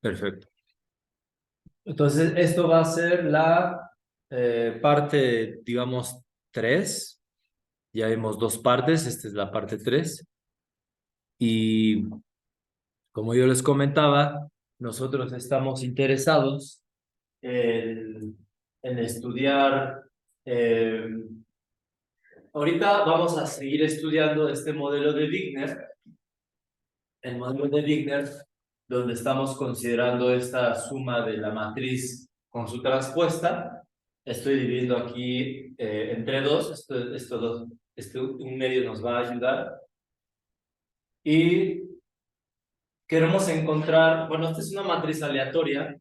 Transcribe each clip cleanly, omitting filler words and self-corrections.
Perfecto. Entonces, esto va a ser la parte, digamos, 3. Ya vimos dos partes, esta es la parte 3. Y como yo les comentaba, nosotros estamos interesados en estudiar. eh, Ahorita vamos a seguir estudiando este modelo de Wigner, el modelo de Wigner, donde estamos considerando esta suma de la matriz con su transpuesta. Estoy dividiendo aquí entre dos, este un medio nos va a ayudar. Y queremos encontrar, bueno, esta es una matriz aleatoria,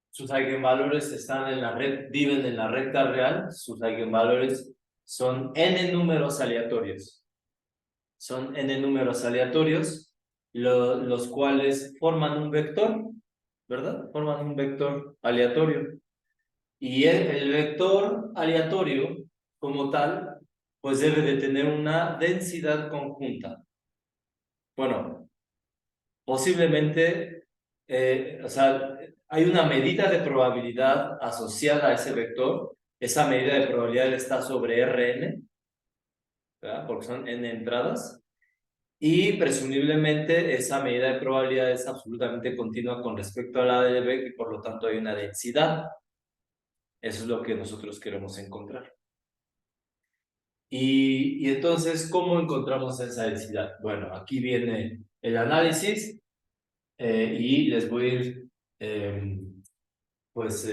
sus eigenvalores están en la red, viven en la recta real, sus eigenvalores son n números aleatorios. Son n números aleatorios, los cuales forman un vector, ¿verdad? Forman un vector aleatorio. Y el vector aleatorio, como tal, pues debe de tener una densidad conjunta. Bueno, posiblemente, o sea, hay una medida de probabilidad asociada a ese vector. Esa medida de probabilidad está sobre Rn, ¿verdad? Porque son n entradas. Y presumiblemente esa medida de probabilidad es absolutamente continua con respecto a la de Beck y por lo tanto hay una densidad. Eso es lo que nosotros queremos encontrar. Y entonces, ¿cómo encontramos esa densidad? Bueno, aquí viene el análisis y les voy a ir eh, pues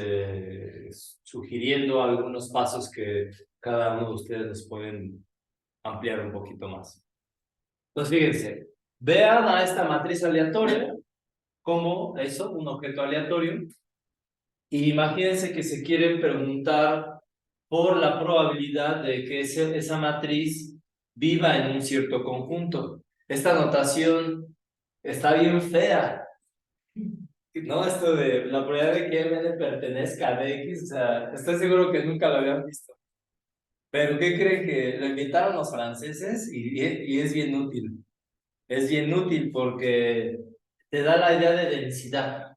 sugiriendo algunos pasos que cada uno de ustedes nos pueden ampliar un poquito más. Entonces, fíjense, vean a esta matriz aleatoria como eso, un objeto aleatorio, y imagínense que se quieren preguntar por la probabilidad de que esa matriz viva en un cierto conjunto. Esta notación está bien fea, ¿no? Esto de la probabilidad de que M pertenezca a X, o sea, estoy seguro que nunca lo habían visto. Pero ¿qué creen? Que lo inventaron los franceses y es bien útil. Es bien útil porque te da la idea de densidad.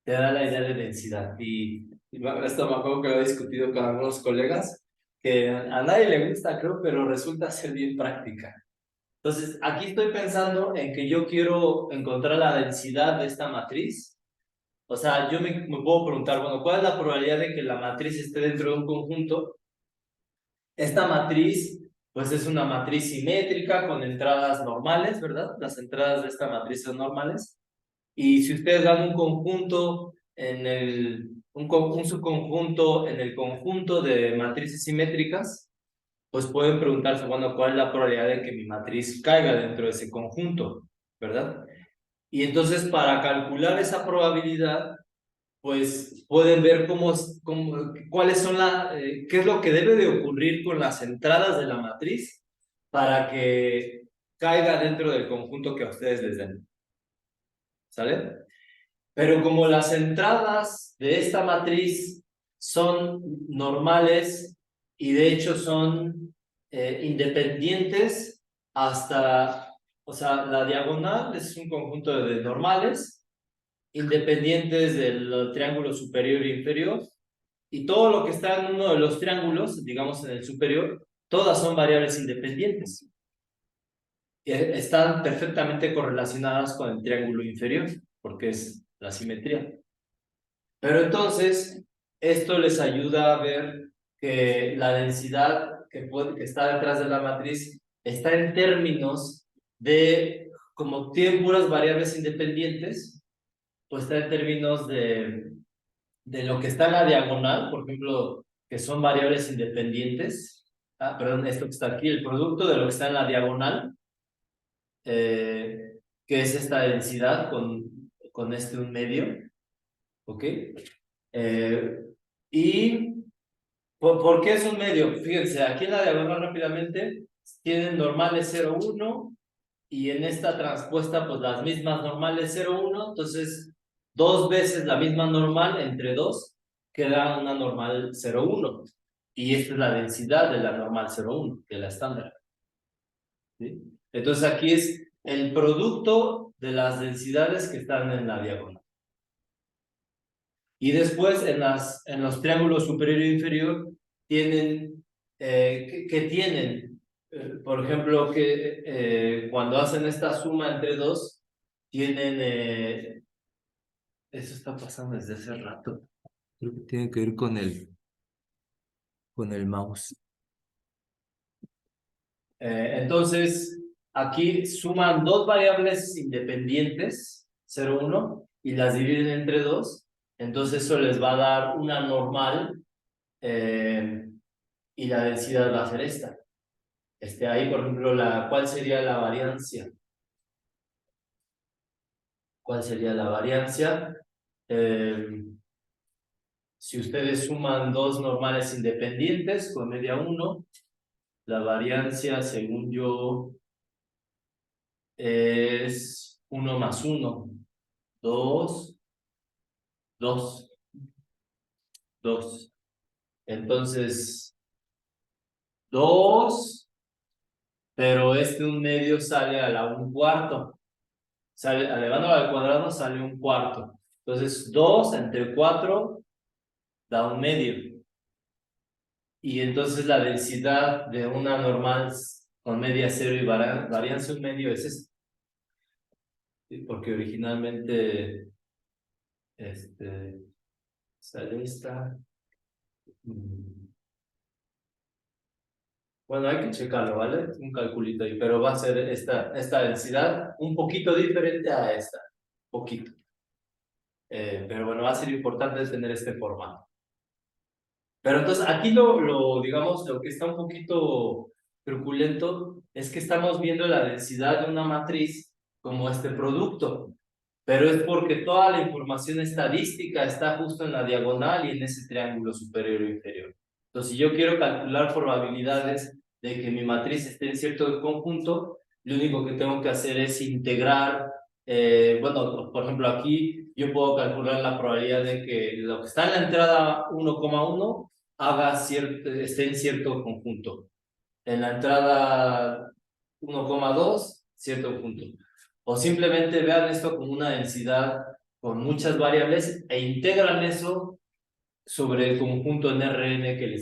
Te da la idea de densidad. Esto me acuerdo que lo he discutido con algunos colegas, que a nadie le gusta, creo, pero resulta ser bien práctica. Entonces, aquí estoy pensando en que yo quiero encontrar la densidad de esta matriz. O sea, yo me puedo preguntar, bueno, ¿cuál es la probabilidad de que la matriz esté dentro de un conjunto? Esta matriz, pues es una matriz simétrica con entradas normales, ¿verdad? Las entradas de esta matriz son normales. Y si ustedes dan un conjunto un subconjunto en el conjunto de matrices simétricas, pues pueden preguntarse, bueno, ¿cuál es la probabilidad de que mi matriz caiga dentro de ese conjunto? ¿Verdad? Y entonces para calcular esa probabilidad, pues pueden ver cuáles son qué es lo que debe de ocurrir con las entradas de la matriz para que caiga dentro del conjunto que a ustedes les den. ¿Sale? Pero como las entradas de esta matriz son normales y de hecho son independientes hasta, o sea, la diagonal es un conjunto de normales, independientes del triángulo superior e inferior, y todo lo que está en uno de los triángulos, digamos en el superior, todas son variables independientes. Están perfectamente correlacionadas con el triángulo inferior, porque es la simetría. Pero entonces, esto les ayuda a ver que la densidad que está detrás de la matriz está en términos de, como tienen puras variables independientes, pues está en términos de lo que está en la diagonal, por ejemplo, que son variables independientes. Perdón, esto que está aquí, el producto de lo que está en la diagonal, que es esta densidad con este un medio, ¿ok? Eh, y ¿por qué es un medio? Fíjense, aquí en la diagonal rápidamente tienen normales 0, 1 y en esta transpuesta pues las mismas normales 0, 1, entonces dos veces la misma normal entre dos queda una normal 0, 1 y esta es la densidad de la normal 0, 1, de la estándar. ¿Sí? Entonces aquí es el producto de las densidades que están en la diagonal. Y después en los triángulos superior e inferior tienen, que tienen, por ejemplo, que cuando hacen esta suma entre dos, tienen, eso está pasando desde hace rato, creo que tiene que ver con el mouse. Entonces, aquí suman dos variables independientes, 0, 1, y las dividen entre dos. Entonces, eso les va a dar una normal y la densidad va a ser esta. Ahí, por ejemplo, ¿cuál sería la variancia? ¿Cuál sería la variancia? Si ustedes suman dos normales independientes con media 1, la variancia, según yo, es 1 más 1. 2, 2, 2. Entonces, 2, pero un medio sale a la 1/4. Sale, elevando al cuadrado sale 1/4. Entonces, 2 entre 4 da 1/2. Y entonces la densidad de una normal con media 0 y varianza 1/2 es esta. Porque originalmente sale esta. Bueno, hay que checarlo, ¿vale? Un calculito ahí, pero va a ser esta densidad un poquito diferente a esta, poquito. Pero bueno, va a ser importante tener este formato. Pero entonces aquí digamos, lo que está un poquito truculento es que estamos viendo la densidad de una matriz como este producto, pero es porque toda la información estadística está justo en la diagonal y en ese triángulo superior o inferior. Entonces, si yo quiero calcular probabilidades de que mi matriz esté en cierto conjunto, lo único que tengo que hacer es integrar, bueno, por ejemplo, aquí yo puedo calcular la probabilidad de que lo que está en la entrada 1,1 esté en cierto conjunto. En la entrada 1,2, cierto conjunto. O simplemente vean esto como una densidad con muchas variables e integran eso sobre el conjunto en Rn que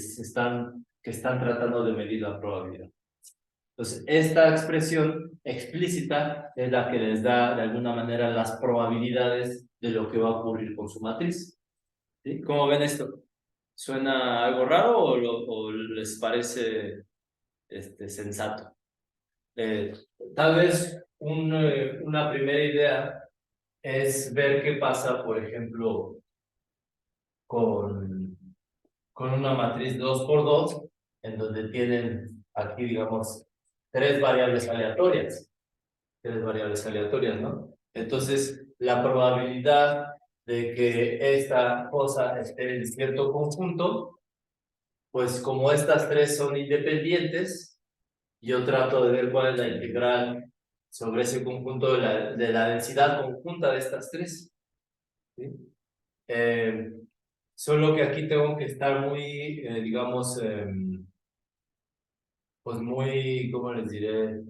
están tratando de medir la probabilidad. Entonces, esta expresión explícita es la que les da de alguna manera las probabilidades de lo que va a ocurrir con su matriz. ¿Sí? ¿Cómo ven esto? ¿Suena algo raro o les parece sensato? Tal vez una primera idea es ver qué pasa, por ejemplo, con, con una matriz 2 por 2 en donde tienen aquí, digamos, tres variables aleatorias, ¿no? Entonces, la probabilidad de que esta cosa esté en cierto conjunto, pues como estas tres son independientes, yo trato de ver cuál es la integral sobre ese conjunto de la densidad conjunta de estas tres. ¿Sí? Solo que aquí tengo que estar muy, digamos, pues muy, ¿cómo les diré?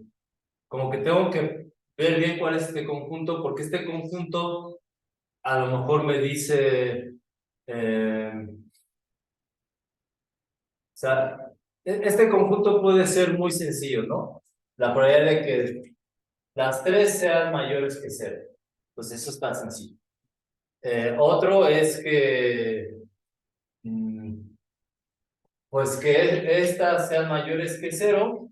Como que tengo que ver bien cuál es este conjunto, porque este conjunto a lo mejor me dice, o sea, este conjunto puede ser muy sencillo, ¿no? La probabilidad de que las tres sean mayores que cero. Pues eso es tan sencillo. Otro es que, pues que estas sean mayores que cero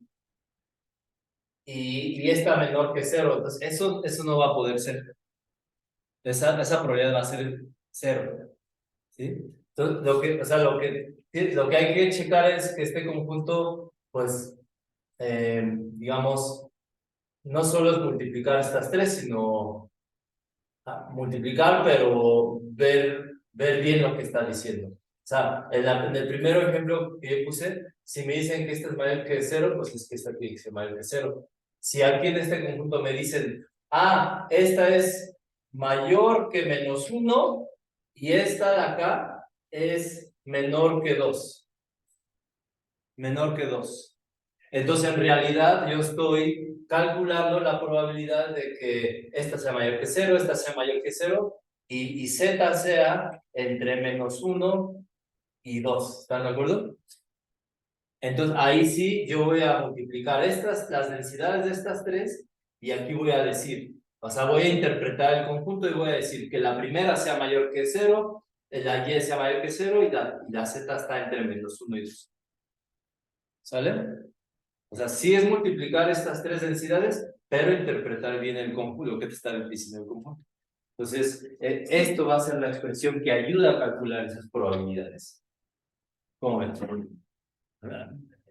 y esta menor que cero. Entonces, eso no va a poder ser. Esa probabilidad va a ser cero. ¿Sí? Entonces, lo que hay que checar es que este conjunto, pues, digamos, no solo es multiplicar estas tres, sino multiplicar, pero ver bien lo que está diciendo. O sea, en el primer ejemplo que yo puse, si me dicen que esta es mayor que cero, pues es que esta tiene que ser mayor que cero. Si aquí en este conjunto me dicen, esta es mayor que -1 y esta de acá es menor que 2. Menor que 2. Entonces, en realidad, yo estoy calculando la probabilidad de que esta sea mayor que cero, esta sea mayor que cero, y z sea entre -1 y 2. ¿Están de acuerdo? Entonces, ahí sí yo voy a multiplicar las densidades de estas tres, y aquí voy a decir, o sea, voy a interpretar el conjunto y voy a decir que la primera sea mayor que 0, la y sea mayor que 0 y la z está entre -1 y 2. ¿Sale? O sea, sí es multiplicar estas tres densidades, pero interpretar bien el conjunto, lo que te está diciendo el conjunto. Entonces, esto va a ser la expresión que ayuda a calcular esas probabilidades. ¿Cómo ven?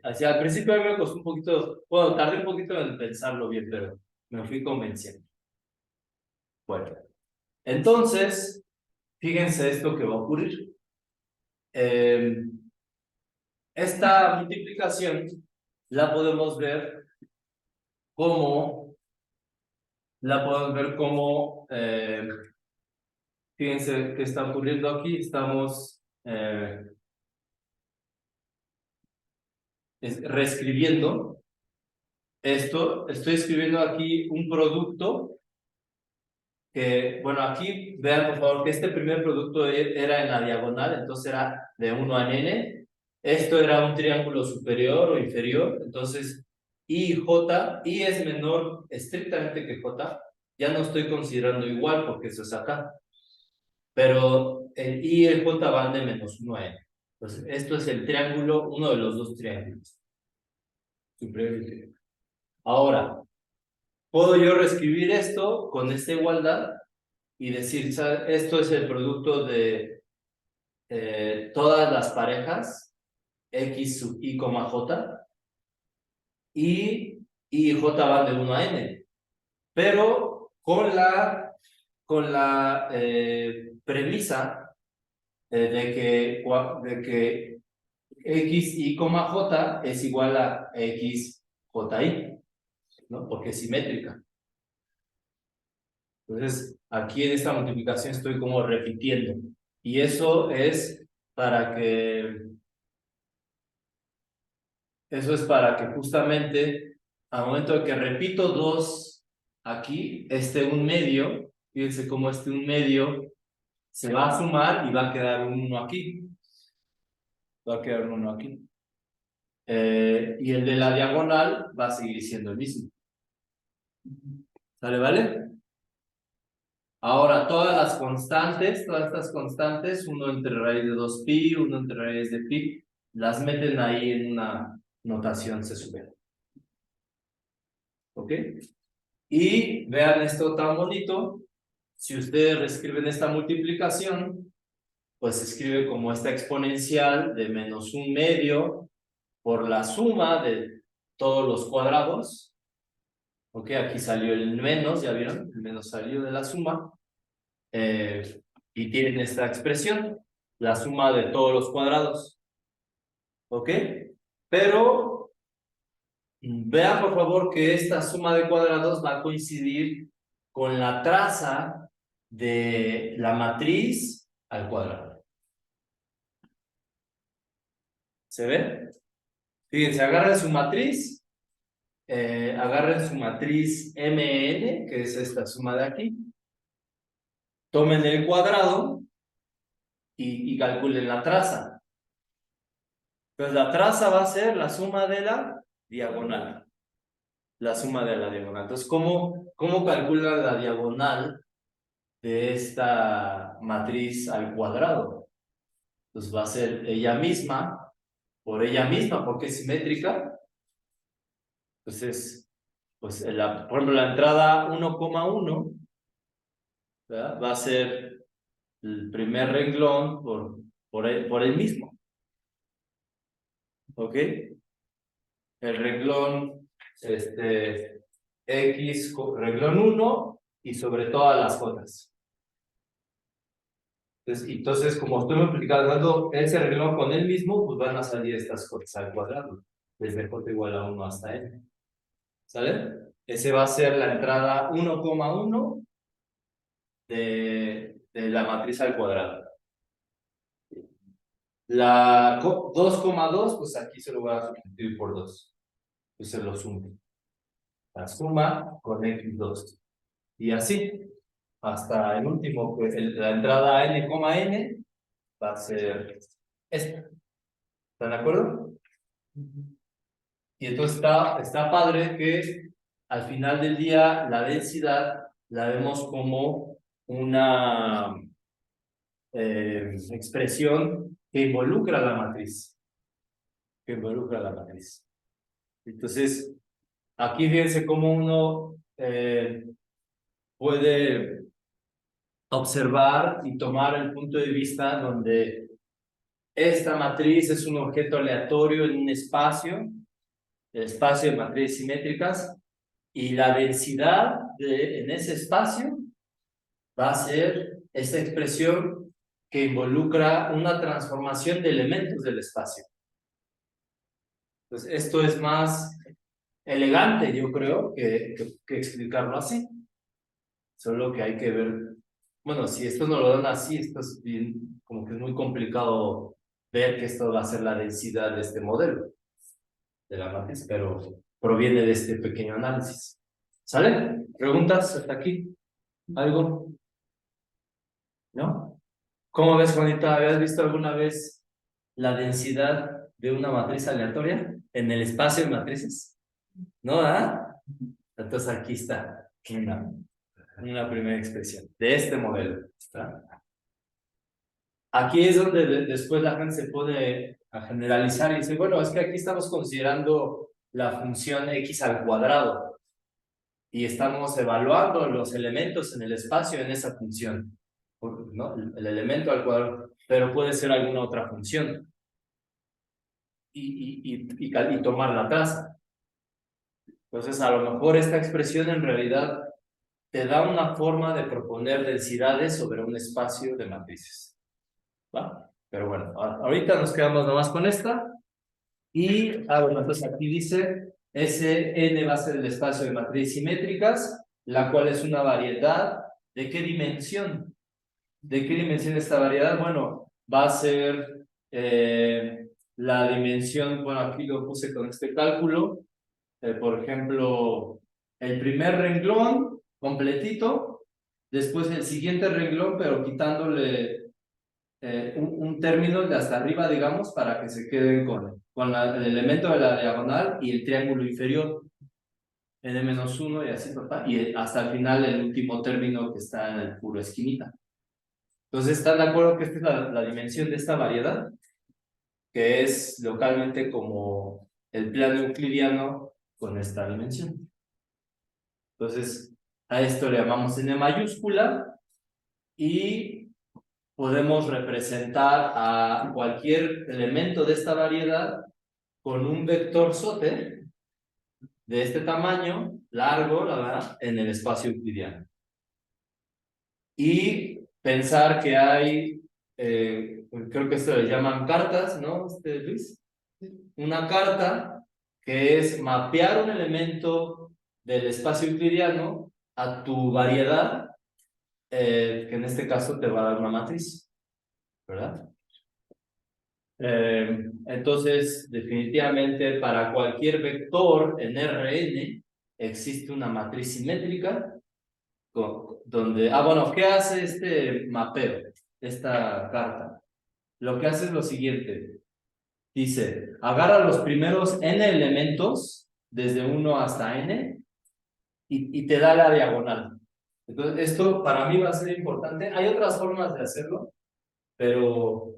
Así, al principio a mí me costó un poquito, bueno, tardé un poquito en pensarlo bien, pero me fui convenciendo. Bueno, entonces, fíjense esto que va a ocurrir. Esta multiplicación la podemos ver como, fíjense qué está ocurriendo aquí. Estamos reescribiendo esto. Estoy escribiendo aquí un producto que, bueno, aquí vean por favor que este primer producto era en la diagonal, entonces era de 1 a n. Esto era un triángulo superior o inferior, entonces I y J, I es menor estrictamente que J, ya no estoy considerando igual porque eso es acá, pero el I y el J van de -1 a n. Entonces, esto es el triángulo, uno de los dos triángulos, superior y inferior. Ahora, puedo yo reescribir esto con esta igualdad y decir, ¿sabes? Esto es el producto de todas las parejas X sub I, J, y I y J van de 1 a n, pero con la premisa de que X y, J es igual a X, J, I, ¿no? Porque es simétrica. Entonces, aquí en esta multiplicación estoy como repitiendo. Y eso es para que, justamente al momento de que repito 2 aquí, un medio, fíjense cómo un medio se va a sumar y va a quedar un 1 aquí. Va a quedar un 1 aquí. Y el de la diagonal va a seguir siendo el mismo. ¿Sale, vale? Ahora, todas estas constantes, uno entre raíz de 2pi, uno entre raíz de pi, las meten ahí en una notación C sub n. ¿Ok? Y vean esto tan bonito. Si ustedes reescriben esta multiplicación, pues se escribe como esta exponencial de -1/2 por la suma de todos los cuadrados. ¿Ok? Aquí salió el menos, ¿ya vieron? El menos salió de la suma. Y tienen esta expresión, la suma de todos los cuadrados. ¿Ok? Pero vean por favor que esta suma de cuadrados va a coincidir con la traza de la matriz al cuadrado. ¿Se ve? Fíjense, agarren su matriz MN, que es esta suma de aquí. Tomen el cuadrado y calculen la traza. Entonces la traza va a ser la suma de la diagonal. La suma de la diagonal. Entonces, ¿cómo calcula la diagonal de esta matriz al cuadrado? Pues va a ser ella misma, por ella misma, porque es simétrica. Entonces, pues por ejemplo, la entrada 1,1 va a ser el primer renglón por el mismo. ¿Ok? El renglón, X, renglón 1 y sobre todas las jotas. Entonces, como estoy multiplicando ese renglón con el mismo, pues van a salir estas jotas al cuadrado, desde j igual a 1 hasta n. ¿Sale? Ese va a ser la entrada 1,1 de la matriz al cuadrado. La 2,2, pues aquí se lo voy a sustituir por 2. Entonces lo sumo. La suma con x2. Y así. hasta el último, pues la entrada n, n va a ser esta. ¿Están de acuerdo? Y entonces está padre que al final del día la densidad la vemos como una expresión que involucra la matriz. Que involucra la matriz. Entonces, aquí fíjense cómo uno puede observar y tomar el punto de vista donde esta matriz es un objeto aleatorio en un espacio, el espacio de matrices simétricas, y la densidad en ese espacio va a ser esta expresión que involucra una transformación de elementos del espacio. Entonces, esto es más elegante, yo creo, que explicarlo así. Solo que hay que ver, bueno, si esto no lo dan así, esto es bien, como que es muy complicado ver que esto va a ser la densidad de este modelo de la matriz, pero proviene de este pequeño análisis. ¿Sale? ¿Preguntas hasta aquí? ¿Algo? ¿No? ¿Cómo ves, Juanita? ¿Habías visto alguna vez la densidad de una matriz aleatoria en el espacio de matrices? ¿No, ah? Entonces aquí está una primera expresión de este modelo. ¿Está? Aquí es donde después la gente se pone a generalizar y dice, bueno, es que aquí estamos considerando la función x al cuadrado y estamos evaluando los elementos en el espacio en esa función, ¿no? El elemento al cuadrado, pero puede ser alguna otra función y tomar la traza. Entonces, a lo mejor esta expresión en realidad te da una forma de proponer densidades sobre un espacio de matrices. ¿Va? Pero bueno, ahorita nos quedamos nomás con esta. Y, bueno, entonces aquí dice, Sn va a ser el espacio de matrices simétricas, la cual es una variedad. ¿De qué dimensión? ¿De qué dimensión esta variedad? Bueno, va a ser la dimensión, bueno, aquí lo puse con este cálculo, por ejemplo, el primer renglón completito, después el siguiente renglón, pero quitándole un término de hasta arriba, digamos, para que se queden con el elemento de la diagonal y el triángulo inferior, n-1 y así, papá, y hasta el final el último término que está en el puro esquinita. Entonces, ¿están de acuerdo que esta es la dimensión de esta variedad? Que es localmente como el plano euclidiano con esta dimensión. Entonces, a esto le llamamos n mayúscula y podemos representar a cualquier elemento de esta variedad con un vector Soter de este tamaño, largo, la verdad, en el espacio euclidiano. Y pensar que hay, creo que esto le llaman cartas, ¿no, Luis? Una carta que es mapear un elemento del espacio euclidiano a tu variedad, que en este caso te va a dar una matriz, ¿verdad? Entonces, definitivamente, para cualquier vector en Rn existe una matriz simétrica donde, bueno, ¿qué hace este mapeo, esta carta? Lo que hace es lo siguiente. Dice, agarra los primeros n elementos, desde 1 hasta n, y te da la diagonal. Entonces, esto para mí va a ser importante. Hay otras formas de hacerlo, pero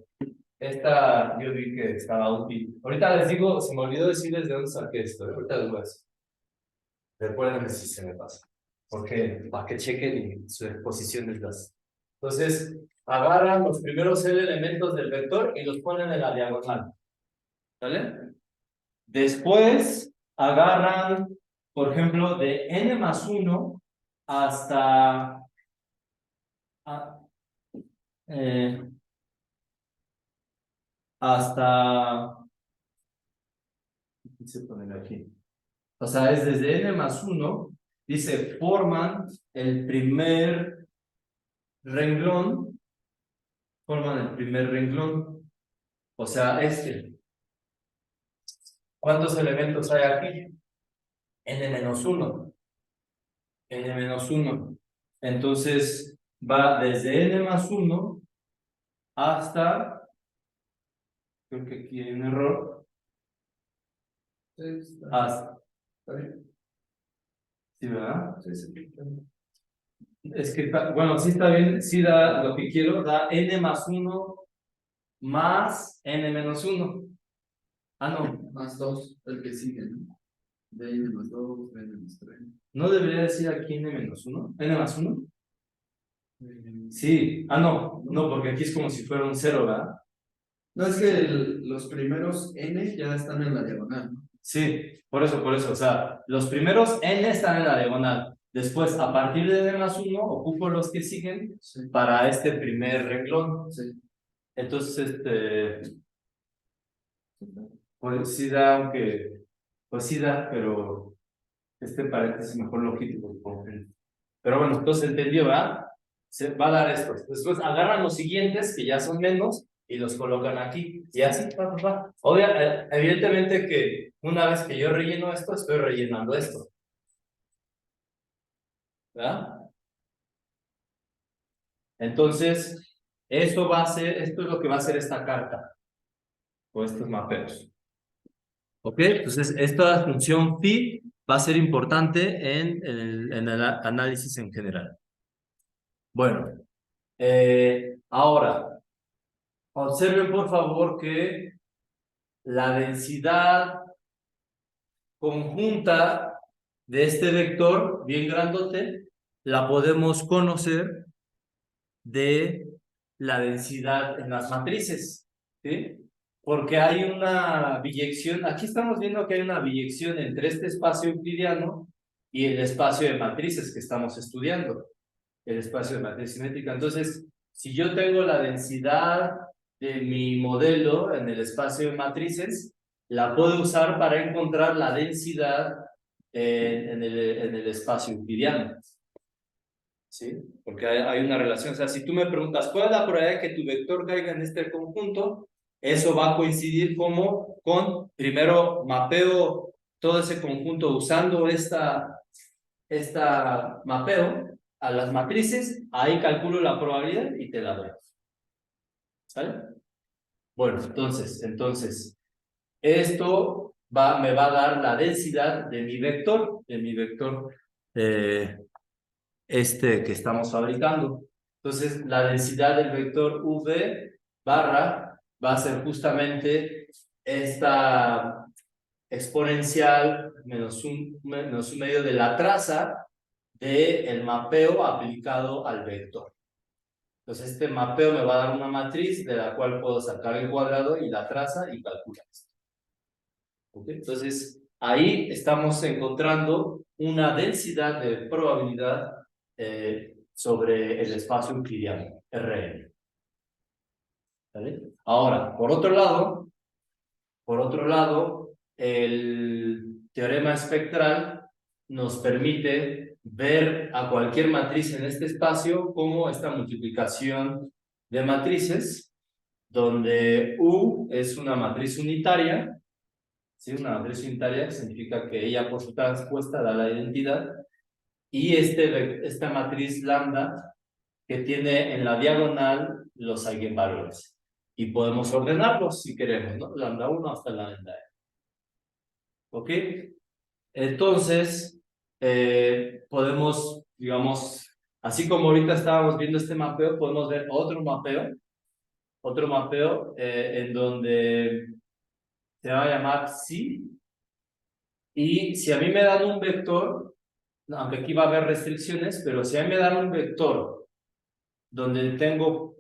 esta yo vi que estaba útil. Ahorita les digo, se me olvidó decirles de dónde saqué esto. Ahorita les voy a decir. Recuerden si se me pasa. Porque para que chequen y su exposición es las. Entonces, agarran los primeros elementos del vector y los ponen en la diagonal. ¿Vale? Después, agarran, por ejemplo, de n+1 hasta. Eh, hasta. ¿Qué se pone aquí? O sea, es desde n+1, dice, forman el primer renglón, o sea, ¿Cuántos elementos hay aquí? n-1, n-1. Entonces va desde n más 1 hasta, creo que aquí hay un error, hasta, ¿Está bien? ¿sí, verdad? Sí, sí. Es que, bueno, sí está bien, sí da lo que quiero, da n más 1 más n menos 1. Ah, no, Más 2, el que sigue, ¿no? De n más 2, de n más 3. ¿no debería decir aquí n menos 1? ¿N más 1? Sí, ah, no, no, porque aquí es como si fuera un 0, ¿verdad? No, es que los primeros n ya están en la diagonal, ¿no? Sí, por eso, o sea, los primeros n están en la diagonal. Después, a partir de n más 1, ocupo los que siguen Sí. para este primer renglón. Sí. Entonces, pues sí da, aunque, pues sí da, pero este paréntesis mejor lo quito. Pero bueno, entonces entendió, ¿verdad? Se va a dar esto. Después agarran los siguientes, que ya son menos, y los colocan aquí. Y así, va. Evidentemente que una vez que yo relleno esto, estoy rellenando esto. ¿Verdad? Entonces, esto es lo que va a ser esta carta, o estos mapeos. ¿Ok? Entonces, esta función phi va a ser importante en el análisis en general. Bueno, ahora, observen por favor que la densidad conjunta de este vector, bien grandote, la podemos conocer de la densidad en las matrices, ¿sí? Porque hay una biyección, aquí estamos viendo que hay una biyección entre este espacio euclidiano y el espacio de matrices que estamos estudiando, el espacio de matriz simétrica. Entonces, si yo tengo la densidad de mi modelo en el espacio de matrices, la puedo usar para encontrar la densidad en el espacio euclidiano. ¿Sí? Porque hay una relación. O sea, si tú me preguntas, ¿cuál es la probabilidad de que tu vector caiga en este conjunto? Eso va a coincidir como con, primero, mapeo todo ese conjunto usando esta mapeo a las matrices, ahí calculo la probabilidad y te la doy. ¿Sale? Bueno, entonces, esto me va a dar la densidad de mi vector, este que estamos fabricando. Entonces, la densidad del vector v barra va a ser justamente esta exponencial menos un medio de la traza del mapeo aplicado al vector. Entonces, este mapeo me va a dar una matriz de la cual puedo sacar el cuadrado y la traza y calcular esto. ¿Okay? Entonces, ahí estamos encontrando una densidad de probabilidad sobre el espacio euclidiano, Rn. ¿Vale? Ahora, por otro lado, el teorema espectral nos permite ver a cualquier matriz en este espacio como esta multiplicación de matrices, donde U es una matriz unitaria, ¿sí? Una matriz unitaria significa que ella por su transpuesta da la identidad, y esta matriz lambda que tiene en la diagonal los eigenvalores. Y podemos ordenarlos si queremos, ¿no? Lambda 1 hasta la lambda n. ¿Ok? Entonces, podemos, digamos, así como ahorita estábamos viendo este mapeo, podemos ver otro mapeo en donde se va a llamar psi. Y si a mí me dan un vector, aunque aquí va a haber restricciones, pero si a mí me dan un vector donde tengo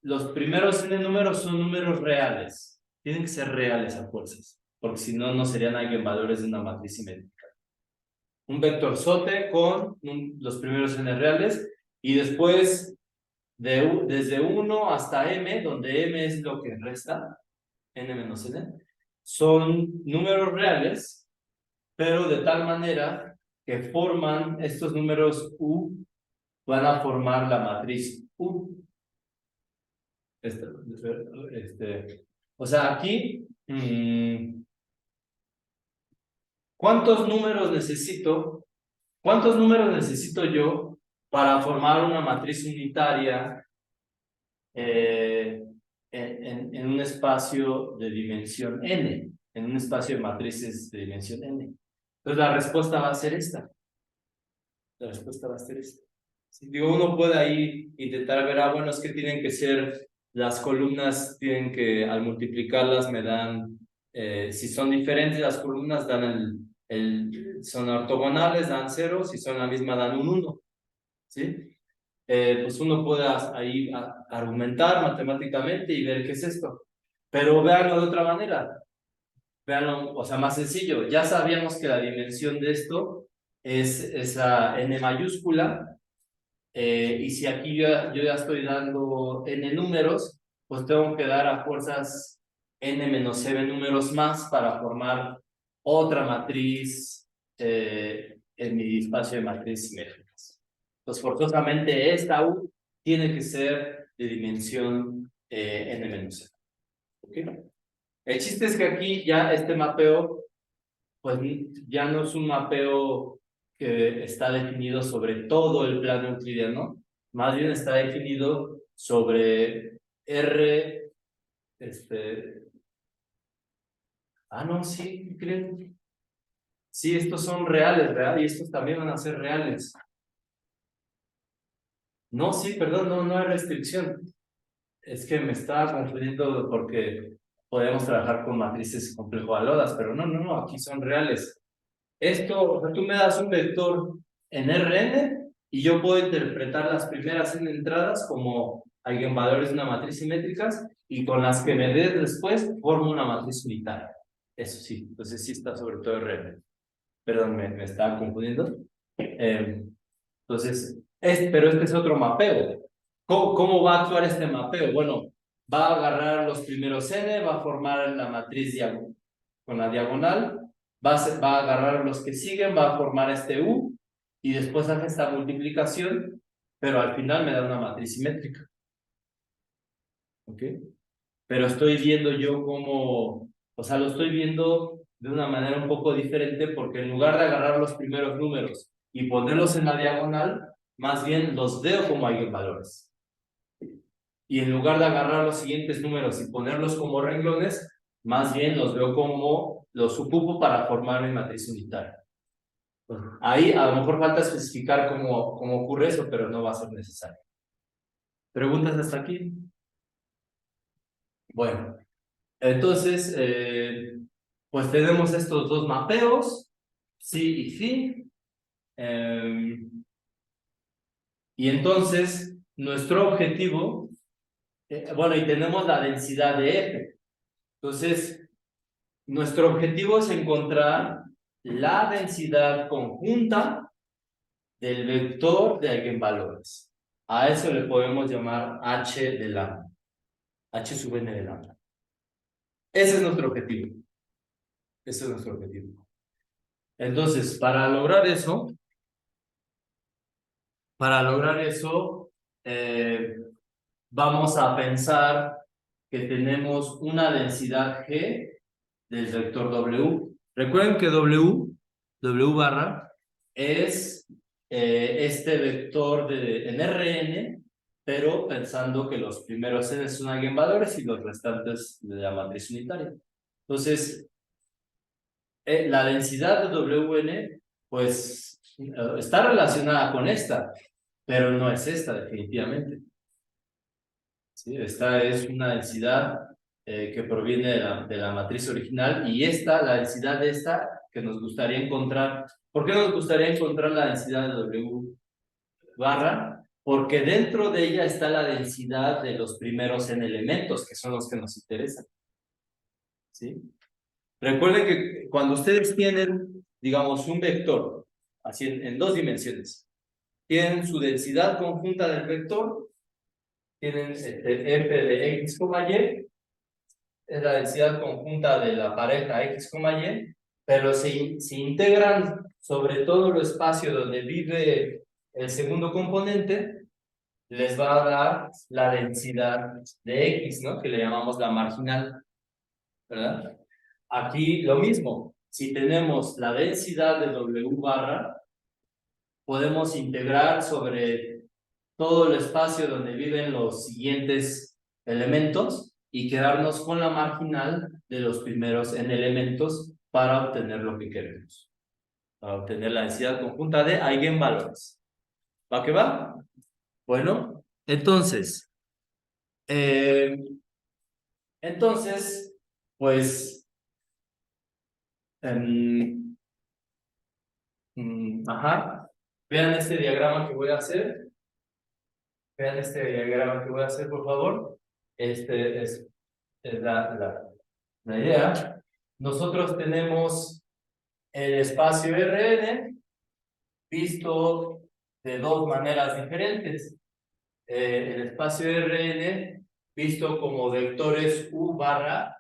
los primeros n números son números reales, tienen que ser reales a fuerzas, porque si no, no serían eigenvalores de una matriz simétrica. Un vector sote con los primeros n reales y después desde 1 hasta m, donde m es lo que resta, n menos n, son números reales, pero de tal manera que forman estos números u, van a formar la matriz U. O sea, aquí, ¿cuántos números necesito yo para formar una matriz unitaria en un espacio de dimensión n, en un espacio de matrices de dimensión n. Entonces la respuesta va a ser esta. La respuesta va a ser esta. Si digo, uno puede ahí intentar ver, bueno, es que tienen que ser, las columnas tienen que, al multiplicarlas me dan, si son diferentes las columnas dan son ortogonales, dan 0, si son la misma dan un 1, ¿sí? Pues uno puede ahí argumentar matemáticamente y ver qué es esto. Pero véanlo de otra manera. Véanlo, o sea, más sencillo. Ya sabíamos que la dimensión de esto es esa n mayúscula. Y si aquí yo ya estoy dando n números, pues tengo que dar a fuerzas n menos m números más para formar otra matriz en mi espacio de matrices simétricas. Entonces, forzosamente esta U tiene que ser de dimensión n menos m. ¿Okay? El chiste es que aquí ya este mapeo, pues ya no es un mapeo que está definido sobre todo el plano euclidiano, más bien está definido sobre R, no, sí, creen. Sí, estos son reales, ¿verdad? Y estos también van a ser reales. No, sí, perdón, no hay restricción. Es que me estaba confundiendo porque podemos trabajar con matrices complejo-alodas, pero no, aquí son reales. Esto, o sea, tú me das un vector en Rn y yo puedo interpretar las primeras n entradas como eigenvalores de una matriz simétricas y con las que me des después formo una matriz unitaria. Eso sí, entonces sí está sobre todo Rn. Perdón, me estaba confundiendo. Entonces, pero este es otro mapeo. ¿Cómo va a actuar este mapeo? Bueno, va a agarrar los primeros n, va a formar la matriz con la diagonal, va a agarrar los que siguen, va a formar este U, y después hace esta multiplicación, pero al final me da una matriz simétrica. ¿Ok? Pero estoy viendo yo cómo, o sea, lo estoy viendo de una manera un poco diferente porque en lugar de agarrar los primeros números y ponerlos en la diagonal, más bien los veo como eigenvalores. Y en lugar de agarrar los siguientes números y ponerlos como renglones, más bien los veo como los ocupo para formar mi matriz unitaria. Ahí a lo mejor falta especificar cómo ocurre eso, pero no va a ser necesario. ¿Preguntas hasta aquí? Bueno, entonces, pues tenemos estos dos mapeos, sí y sí. Y entonces, nuestro objetivo, bueno, y tenemos la densidad de F. Entonces, nuestro objetivo es encontrar la densidad conjunta del vector de eigenvalores. A eso le podemos llamar H de lambda. H sub n de lambda. Ese es nuestro objetivo. Ese es nuestro objetivo. Entonces, para lograr eso, vamos a pensar que tenemos una densidad G del vector W. Recuerden que W barra, es este vector en Rn, pero pensando que los primeros n son eigenvalores y los restantes de la matriz unitaria. Entonces, la densidad de Wn, pues, está relacionada con esta, pero no es esta definitivamente. ¿Sí? Esta es una densidad que proviene de la matriz original y la densidad de esta que nos gustaría encontrar. ¿Por qué nos gustaría encontrar la densidad de W barra? Porque dentro de ella está la densidad de los primeros n elementos, que son los que nos interesan. ¿Sí? Recuerden que cuando ustedes tienen, digamos, un vector, así en dos dimensiones, tienen su densidad conjunta del vector, tienen f de x, y, es la densidad conjunta de la pareja x, y, pero se integran sobre todo el espacio donde vive el segundo componente, les va a dar la densidad de x, ¿no? Que le llamamos la marginal, ¿verdad? Aquí lo mismo, si tenemos la densidad de W barra, podemos integrar sobre todo el espacio donde viven los siguientes elementos y quedarnos con la marginal de los primeros n elementos para obtener lo que queremos, para obtener la densidad conjunta de eigenvalores. ¿Va que va? Bueno, eh, entonces, pues, em, ajá, vean este diagrama que voy a hacer. Vean este diagrama que voy a hacer, por favor. Este es la idea. Nosotros tenemos el espacio Rn visto de dos maneras diferentes. El espacio Rn visto como vectores U barra,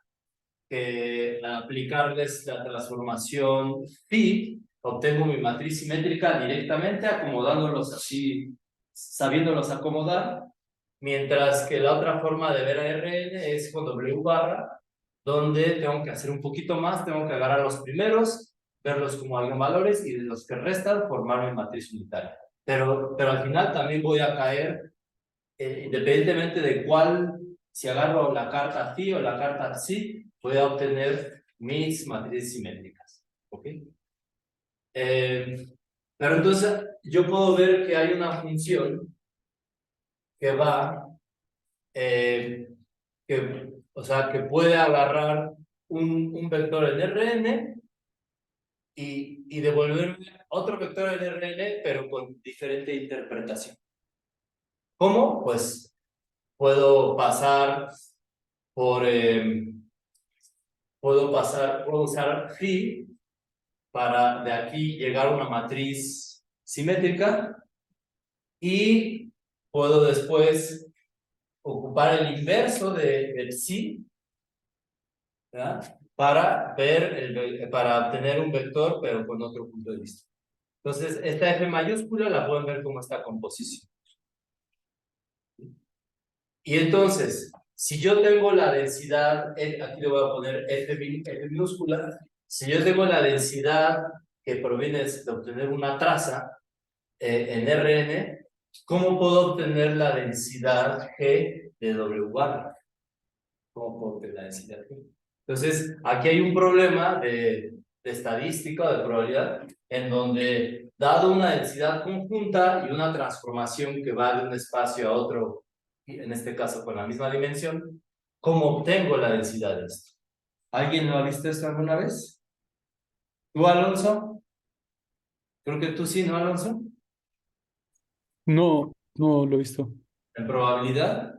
que al aplicarles la transformación phi, obtengo mi matriz simétrica directamente acomodándolos así, sabiéndolos acomodar, mientras que la otra forma de ver a Rn es con W barra, donde tengo que hacer un poquito más, tengo que agarrar los primeros, verlos como eigenvalores y de los que restan formar mi matriz unitaria. Pero al final también voy a caer, independientemente de cuál, si agarro la carta phi o la carta psi, voy a obtener mis matrices simétricas. ¿Ok? Pero entonces yo puedo ver que hay una función que va, eh, o sea, que puede agarrar un vector en Rn y devolverme otro vector en Rn, pero con diferente interpretación. ¿Cómo? Pues puedo pasar por, puedo usar phi para de aquí llegar a una matriz simétrica y puedo después ocupar el inverso del psi, ¿verdad? Para para obtener un vector, pero con otro punto de vista. Entonces, esta F mayúscula la pueden ver como esta composición. Y entonces, si yo tengo la densidad, aquí le voy a poner F minúscula, si yo tengo la densidad que proviene de obtener una traza en Rn, ¿cómo puedo obtener la densidad G de W bar? ¿Cómo puedo obtener la densidad G? Entonces, aquí hay un problema de estadística o de probabilidad, en donde, dado una densidad conjunta y una transformación que va de un espacio a otro, en este caso con la misma dimensión, ¿cómo obtengo la densidad de esto? ¿Alguien lo ha visto esto alguna vez? ¿Tú, Alonso? Creo que tú sí, ¿no, Alonso? No, no lo he visto. En probabilidad,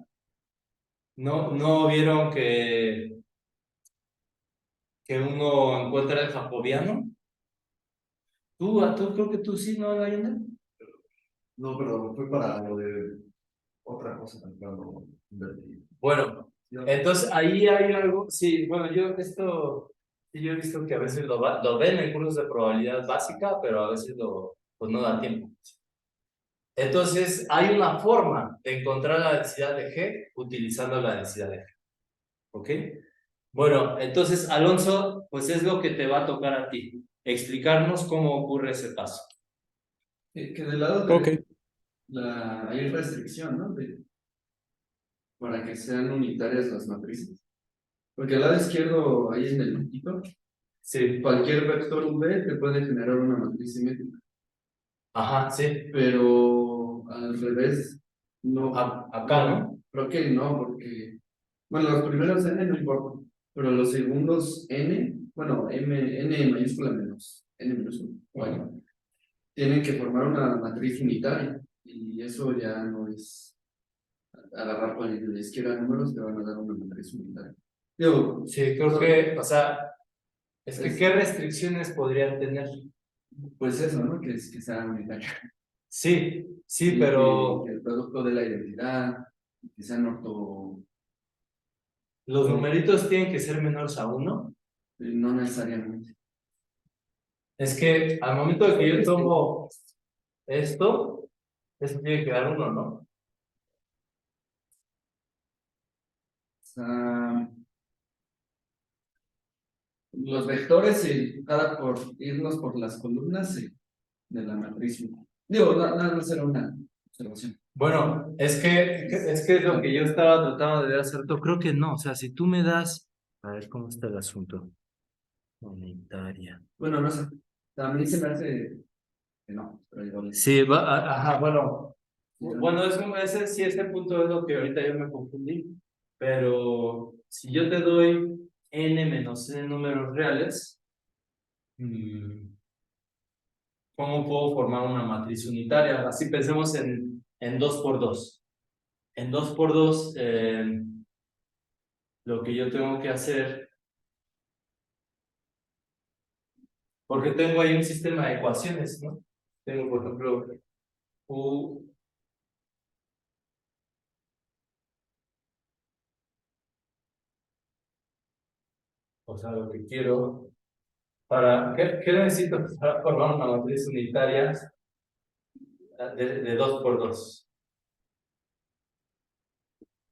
¿no vieron que uno encuentra el jacobiano? ¿Tú creo que tú sí, ¿no, Gallina? No, pero fue para lo de otra cosa, pero invertido. Bueno, entonces ahí hay algo, sí, bueno, sí, yo he visto que a veces lo ven en cursos de probabilidad básica, pero a veces pues no da tiempo. Entonces, hay una forma de encontrar la densidad de G utilizando la densidad de G. ¿Ok? Bueno, entonces, Alonso, pues es lo que te va a tocar a ti, explicarnos cómo ocurre ese paso. Que del lado Ok, de hay restricción, ¿no? Para que sean unitarias las matrices. Porque al lado izquierdo, ahí en el puntito, Sí, cualquier vector V te puede generar una matriz simétrica. ajá, sí. Pero al revés, no. Acá, ¿no? Creo que no, porque, bueno, los primeros n no importan, pero los segundos n, bueno, n mayúscula menos n minúscula, bueno, tienen que formar una matriz unitaria, y eso ya no es agarrar con la izquierda números, te van a dar una matriz unitaria. Digo, Sí, creo que, o sea, es que es- ¿qué restricciones podrían tener? pues eso, ¿no? Que sea unitaria. Sí, sí, Y pero que el producto de la identidad, que sean orto, los numeritos tienen que ser menores a 1. no necesariamente. Es que al momento de que yo tomo esto, eso tiene que dar 1, ¿no? Sea, los vectores, cada por irnos por las columnas de la matriz. Digo, nada más era una observación. Bueno, es que lo que yo estaba tratando de hacer, yo creo que no, o sea, si tú me das, a ver cómo está el asunto, unitaria. Bueno, no sé. A mí se me hace que no, pero igual. Sí, ajá, bueno, Sí, bueno, ese, sí, ese punto es lo que ahorita yo me confundí, pero si yo te doy n menos n números reales, ¿cómo puedo formar una matriz unitaria? Así pensemos en 2 por 2. En 2 por 2, lo que yo tengo que hacer, porque tengo ahí un sistema de ecuaciones, ¿no? Tengo, por ejemplo, u, o sea, lo que quiero, ¿qué necesito para formar una matriz unitaria de 2 por 2?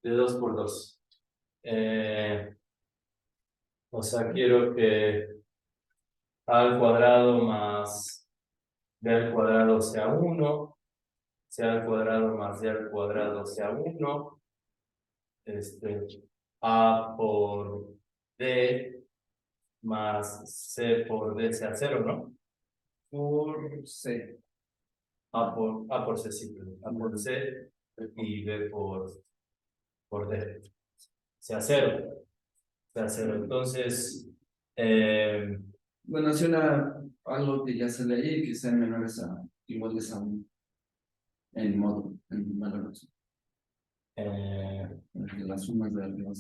De 2 por 2. O sea, quiero que a al cuadrado más b al cuadrado sea 1, c al cuadrado más d al cuadrado sea 1, a por d más c por d sea 0, ¿no? por C. A por c, sí, a por c y b por d sea 0. Sea 0. Entonces, eh, Bueno, hace algo que ya se leía y que sean menores a iguales a 1 en módulo, en valor absoluto. eh, De las sumas de arriba.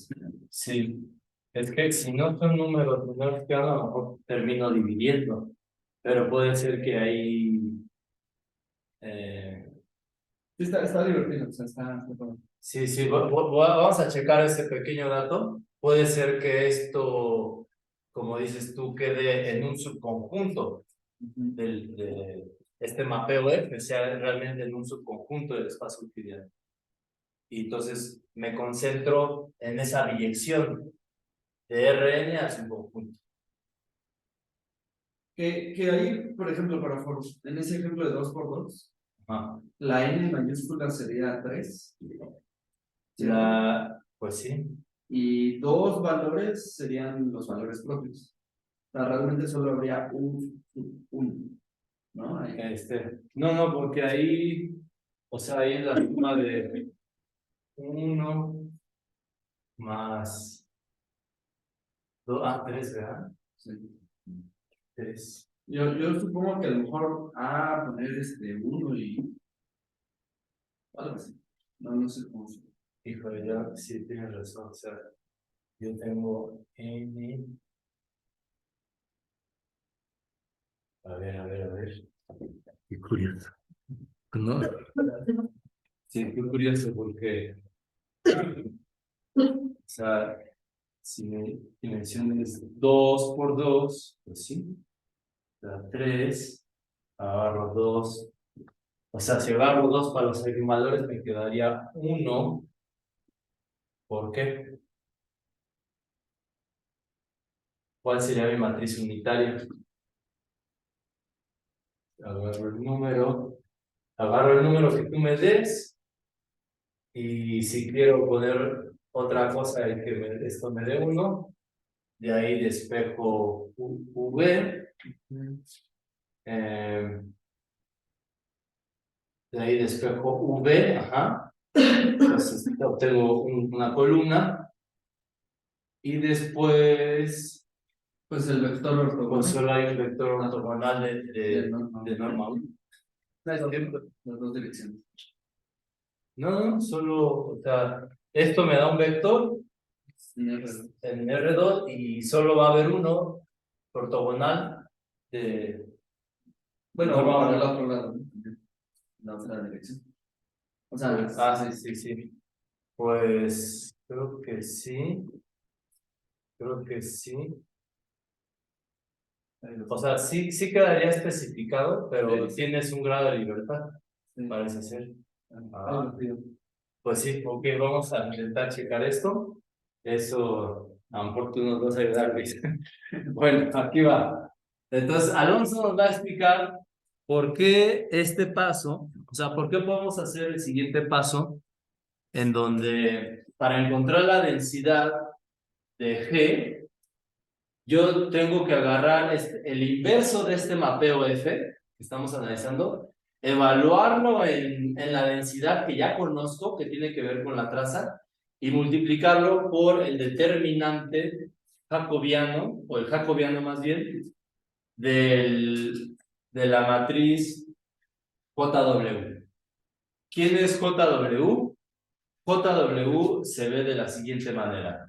sí, es que si no son números menores que a lo mejor termino dividiendo, pero puede ser que ahí, eh, Sí, está divertido, o sea, está todo. sí, sí, vamos a checar ese pequeño dato. Puede ser que esto, como dices tú, quede en un subconjunto Ujú. de este mapeo F, sea realmente en un subconjunto del espacio euclidiano. Y entonces me concentro en esa biyección de Rn a su conjunto. Que ahí, por ejemplo, en ese ejemplo de 2 por 2 Ajá. la n mayúscula sería 3, ¿cierto? Pues sí. Y dos valores serían los valores propios. O sea, realmente solo habría un, ¿no? Ahí. No, porque ahí, o sea, ahí es la suma de 1 más 2, 3, ¿verdad? Sí. 3. Yo supongo que a lo mejor poner uno y algo así. No, no sé cómo se. Híjole, ya sí tienes razón. O sea, yo tengo n. A ver. Qué curioso. ¿No? Sí, qué curioso porque, o sea, si mi dimensión es 2 por 2, pues sí, da 3, agarro 2, o sea, si agarro 2 para los eigenvalores me quedaría 1, ¿por qué? ¿Cuál sería mi matriz unitaria? Agarro el número que tú me des, y si quiero poner otra cosa y que esto me dé 1, de ahí despejo V, eh, de ahí despejo V, ajá. Entonces obtengo una columna y después, Pues el vector pues ortogonal solo hay un vector ortogonal de norma. de norma 1. Las dos direcciones. No, solo, o sea, esto me da un vector en R2 y solo va a haber uno ortogonal de Bueno, norma para el 1. otro lado, ¿no? La otra dirección. O sea, Sí. Pues creo que sí. Creo que sí. O sea, sí quedaría especificado, pero sí, tienes un grado de libertad, sí. parece ser. Algo así. Pues sí, ok, vamos a intentar checar esto. Eso, a lo mejor tú nos vas a ayudar, Luis. Bueno, aquí va. Entonces, Alonso nos va a explicar ¿Por qué este paso? O sea, ¿por qué podemos hacer el siguiente paso en donde para encontrar la densidad de G, yo tengo que agarrar el inverso de este mapeo F que estamos analizando, evaluarlo en la densidad que ya conozco, que tiene que ver con la traza, y multiplicarlo por el determinante jacobiano, o el jacobiano más bien, de la matriz JW. ¿Quién es JW? JW se ve de la siguiente manera.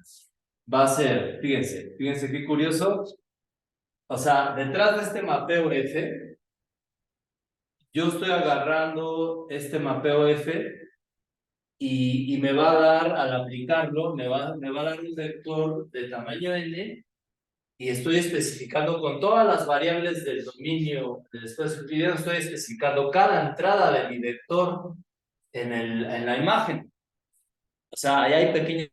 Va a ser, fíjense qué curioso. O sea, detrás de este mapeo F, yo estoy agarrando este mapeo F y me va a dar, al aplicarlo, me va a dar un vector de tamaño N y estoy especificando con todas las variables del dominio del espacio euclidiano, estoy especificando cada entrada de mi vector en la imagen. O sea, ahí hay pequeños